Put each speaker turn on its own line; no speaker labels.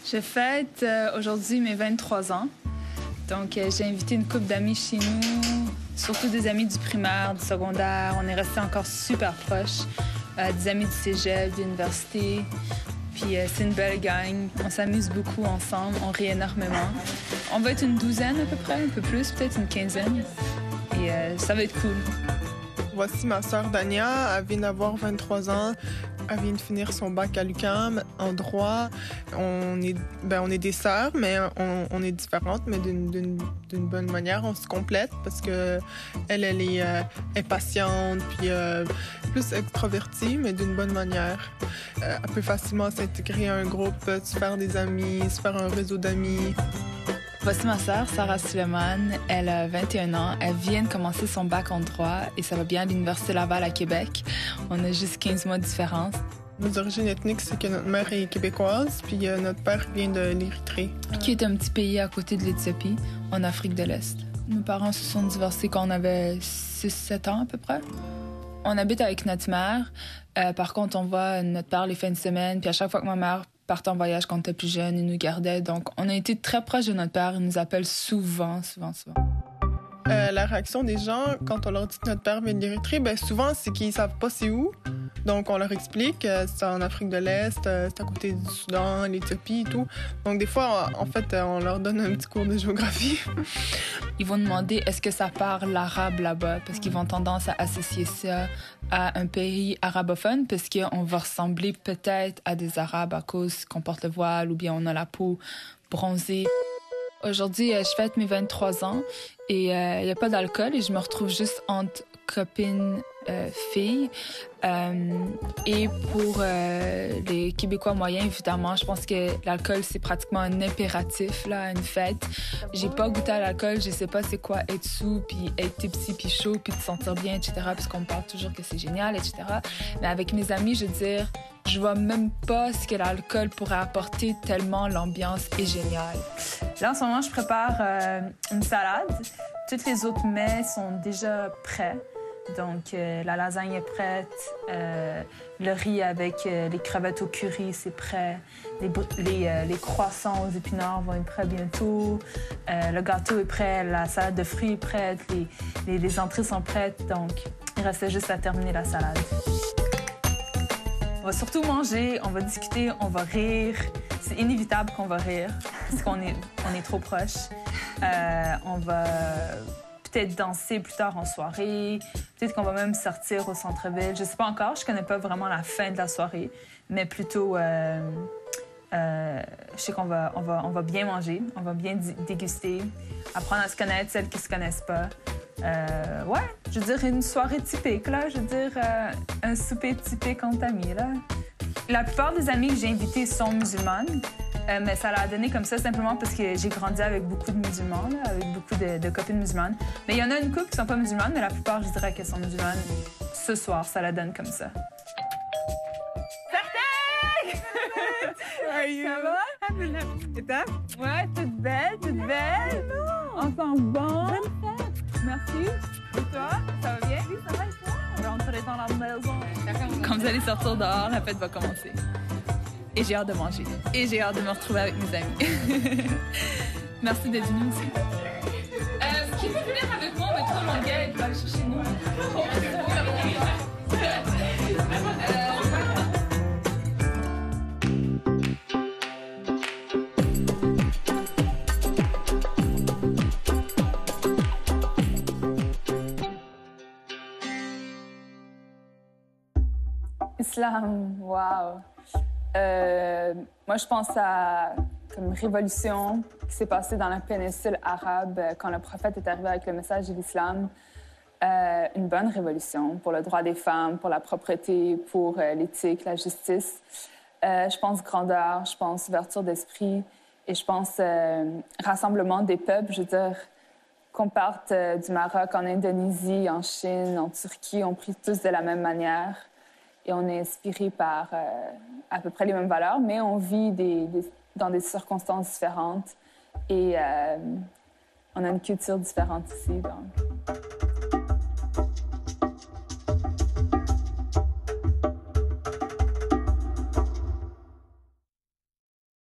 Je fête aujourd'hui mes 23 ans. Donc, j'ai invité une couple d'amis chez nous, surtout des amis du primaire, du secondaire. On est restés encore super proches. Des amis du cégep, de l'université. Puis, c'est une belle gang. On s'amuse beaucoup ensemble. On rit énormément. On va être une douzaine à peu près, un peu plus, peut-être une quinzaine. Et ça va être cool.
Voici ma sœur Dania. Elle vient d'avoir 23 ans. Elle vient de finir son bac à l'UQAM en droit. On est des sœurs, mais on est différentes, mais d'une bonne manière. On se complète parce que elle est patiente, puis plus extravertie, mais d'une bonne manière. Elle peut facilement s'intégrer à un groupe, se faire des amis, se faire un réseau d'amis.
Voici ma sœur, Sarah Suleiman. Elle a 21 ans. Elle vient de commencer son bac en droit et ça va bien à l'Université Laval à Québec. On a juste 15 mois de différence.
Nos origines ethniques, c'est que notre mère est québécoise, puis notre père vient de l'Érythrée.
Qui est un petit pays à côté de l'Éthiopie, en Afrique de l'Est. Nos parents se sont divorcés quand on avait 6-7 ans à peu près. On habite avec notre mère. Par contre, on voit notre père les fins de semaine. Puis à chaque fois que ma mère partait en voyage quand on était plus jeune, il nous gardait. Donc, on a été très proches de notre père. Il nous appelle souvent.
La réaction des gens, quand on leur dit que notre père vient de l'Érythrée, souvent, c'est qu'ils savent pas c'est où. Donc, on leur explique c'est en Afrique de l'Est, c'est à côté du Soudan, l'Éthiopie et tout. Donc, des fois, en fait, on leur donne un petit cours de géographie.
Ils vont demander est-ce que ça parle l'arabe là-bas, parce qu'ils vont tendance à associer ça à un pays arabophone, parce qu'on va ressembler peut-être à des Arabes à cause qu'on porte le voile ou bien on a la peau bronzée. Aujourd'hui, je fête mes 23 ans et il n'y a pas d'alcool et je me retrouve juste entre copines filles. Et pour les Québécois moyens, évidemment, je pense que l'alcool, c'est pratiquement un impératif là, à une fête. J'ai pas goûté à l'alcool, je sais pas c'est quoi être sous, puis être tipsy, puis chaud, puis te sentir bien, etc. Parce qu'on me parle toujours que c'est génial, etc. Mais avec mes amis, je veux dire, je vois même pas ce que l'alcool pourrait apporter tellement l'ambiance est géniale. Là, en ce moment, je prépare une salade. Tous les autres mets sont déjà prêts. Donc, la lasagne est prête, le riz avec les crevettes au curry, c'est prêt. Les croissants aux épinards vont être prêts bientôt. Le gâteau est prêt, la salade de fruits est prête, les entrées sont prêtes. Donc, il restait juste à terminer la salade. On va surtout manger, on va discuter, on va rire. C'est inévitable qu'on va rire, parce qu'on est trop proches. On va peut-être danser plus tard en soirée. Peut-être qu'on va même sortir au centre-ville. Je sais pas encore, je connais pas vraiment la fin de la soirée, mais plutôt, je sais qu'on va bien manger, on va bien déguster, apprendre à se connaître, celles qui se connaissent pas. Ouais, je veux dire une soirée typique, là. Je veux dire un souper typique entre amis, là. La plupart des amis que j'ai invités sont musulmanes. Mais ça l'a donné comme ça simplement parce que j'ai grandi avec beaucoup de musulmans, là, avec beaucoup de copines musulmanes. Mais il y en a une couple qui sont pas musulmanes, mais la plupart, je dirais qu'elles sont musulmanes. Ce soir, ça la donne comme ça. Certain! Ça va? Et toi? Ouais, toute belle, toute belle. On sent bon. Bonne fête. Merci. Et toi? Ça va bien? Oui, ça va et toi? On va rentrer dans la maison. Quand vous allez sortir dehors, la fête va commencer. Et j'ai hâte de manger. Et j'ai hâte de me retrouver avec mes amis. Merci d'être venu aussi. Qui peut venir avec moi? On va trouver mon gars et aller chercher nous. Islam, wow. Moi, je pense à une révolution qui s'est passée dans la péninsule arabe quand le prophète est arrivé avec le message de l'islam. Une bonne révolution pour le droit des femmes, pour la propreté, pour l'éthique, la justice. Je pense grandeur, je pense ouverture d'esprit et je pense rassemblement des peuples. Je veux dire, qu'on parte du Maroc en Indonésie, en Chine, en Turquie, on prie tous de la même manière. Et on est inspiré par à peu près les mêmes valeurs, mais on vit dans des circonstances différentes et on a une culture différente ici. Donc.